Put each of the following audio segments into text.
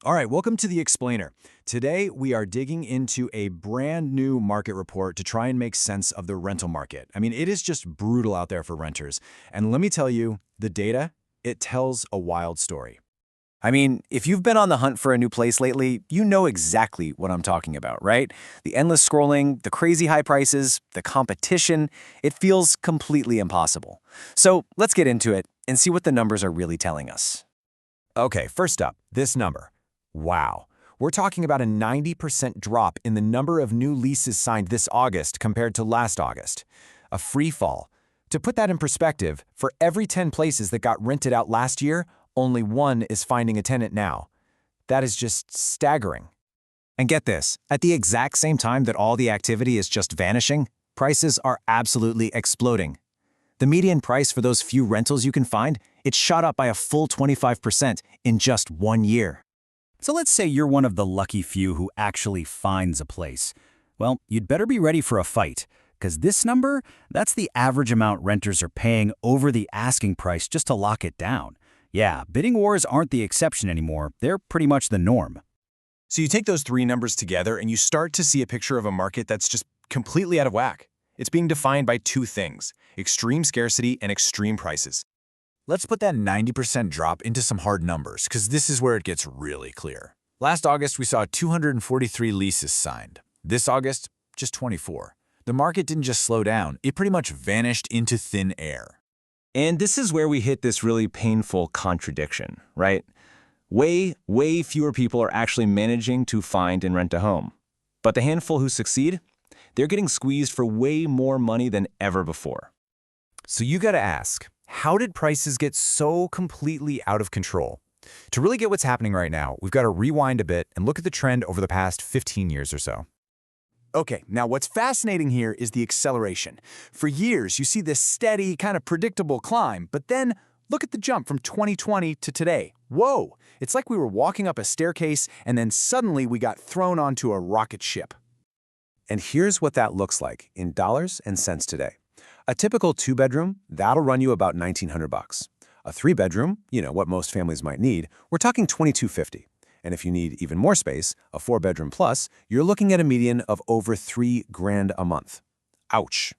All right, welcome to The Explainer. Today, we are digging into a brand new market report to try and make sense of the rental market. I mean, it is just brutal out there for renters. And let me tell you, the data, it tells a wild story. I mean, if you've been on the hunt for a new place lately, you know exactly what I'm talking about, right? The endless scrolling, the crazy high prices, the competition, it feels completely impossible. So let's get into it and see what the numbers are really telling us. Okay, first up, this number. Wow. We're talking about a 90% drop in the number of new leases signed this August compared to last August. A free fall. To put that in perspective, for every 10 places that got rented out last year, only one is finding a tenant now. That is just staggering. And get this, at the exact same time that all the activity is just vanishing, prices are absolutely exploding. The median price for those few rentals you can find, it shot up by a full 25% in just 1 year. So let's say you're one of the lucky few who actually finds a place. Well, you'd better be ready for a fight, because this number, that's the average amount renters are paying over the asking price just to lock it down. Yeah, bidding wars aren't the exception anymore. They're pretty much the norm. So you take those three numbers together and you start to see a picture of a market that's just completely out of whack. It's being defined by two things: extreme scarcity and extreme prices. Let's put that 90% drop into some hard numbers, because this is where it gets really clear. Last August, we saw 243 leases signed. This August, just 24. The market didn't just slow down, it pretty much vanished into thin air. And this is where we hit this really painful contradiction, right? Way fewer people are actually managing to find and rent a home. But the handful who succeed, they're getting squeezed for way more money than ever before. So you gotta ask, how did prices get so completely out of control? To really get what's happening right now, we've got to rewind a bit and look at the trend over the past 15 years or so. Okay, now what's fascinating here is the acceleration. For years, you see this steady, kind of predictable climb, but then look at the jump from 2020 to today. Whoa! It's like we were walking up a staircase and then suddenly we got thrown onto a rocket ship. And here's what that looks like in dollars and cents today. A typical two-bedroom, that'll run you about $1,900. A three-bedroom, what most families might need, we're talking $2,250. And if you need even more space, a four-bedroom plus, you're looking at a median of over $3,000 a month. Ouch.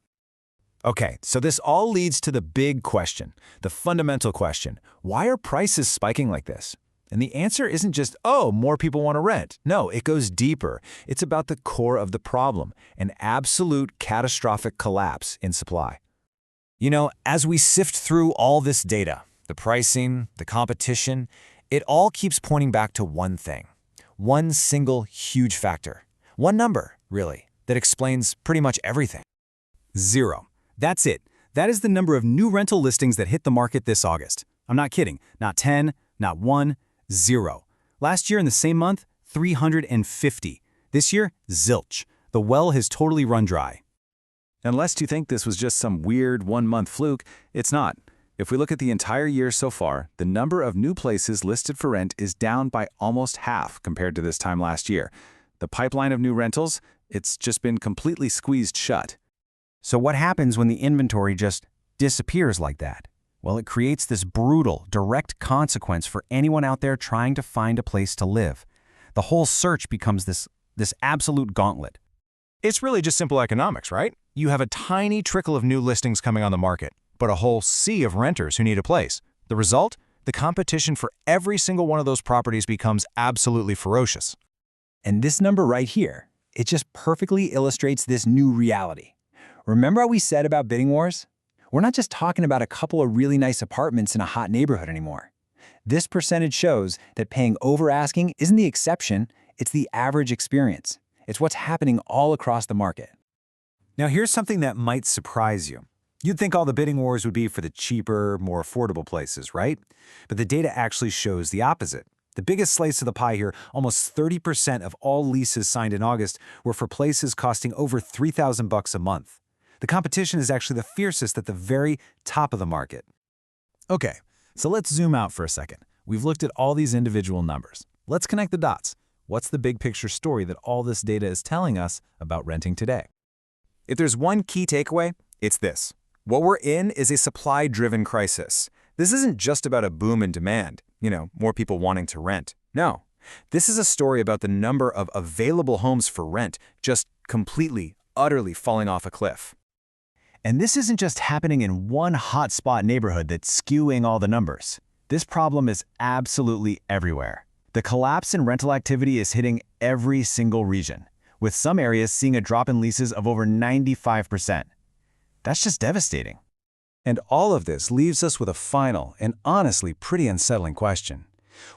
Okay, so this all leads to the big question, the fundamental question. Why are prices spiking like this? And the answer isn't just, oh, more people want to rent. No, it goes deeper. It's about the core of the problem, an absolute catastrophic collapse in supply. As we sift through all this data, the pricing, the competition, it all keeps pointing back to one thing, one single huge factor, one number, really, that explains pretty much everything. 0. That's it. That is the number of new rental listings that hit the market this August. I'm not kidding. Not 10, not 1, 0. Last year in the same month, 350. This year, zilch. The well has totally run dry. Unless you think this was just some weird one-month fluke, it's not. If we look at the entire year so far, the number of new places listed for rent is down by almost half compared to this time last year. The pipeline of new rentals, it's just been completely squeezed shut. So what happens when the inventory just disappears like that? Well, it creates this brutal, direct consequence for anyone out there trying to find a place to live. The whole search becomes this absolute gauntlet. It's really just simple economics, right? You have a tiny trickle of new listings coming on the market, but a whole sea of renters who need a place. The result? The competition for every single one of those properties becomes absolutely ferocious. And this number right here, it just perfectly illustrates this new reality. Remember how we said about bidding wars? We're not just talking about a couple of really nice apartments in a hot neighborhood anymore. This percentage shows that paying over asking isn't the exception, it's the average experience. It's what's happening all across the market. Now here's something that might surprise you. You'd think all the bidding wars would be for the cheaper, more affordable places, right? But the data actually shows the opposite. The biggest slice of the pie here, almost 30% of all leases signed in August were for places costing over $3,000 a month. The competition is actually the fiercest at the very top of the market. Okay, so let's zoom out for a second. We've looked at all these individual numbers. Let's connect the dots. What's the big picture story that all this data is telling us about renting today? If there's one key takeaway, it's this. What we're in is a supply-driven crisis. This isn't just about a boom in demand, more people wanting to rent. No, This is a story about the number of available homes for rent just completely, utterly falling off a cliff. And this isn't just happening in one hotspot neighborhood that's skewing all the numbers. This problem is absolutely everywhere. The collapse in rental activity is hitting every single region, with some areas seeing a drop in leases of over 95%. That's just devastating. And all of this leaves us with a final and honestly pretty unsettling question.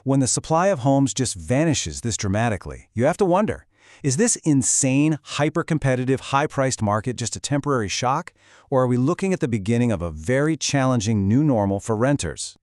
When the supply of homes just vanishes this dramatically, you have to wonder, is this insane, hyper-competitive, high-priced market just a temporary shock, or are we looking at the beginning of a very challenging new normal for renters?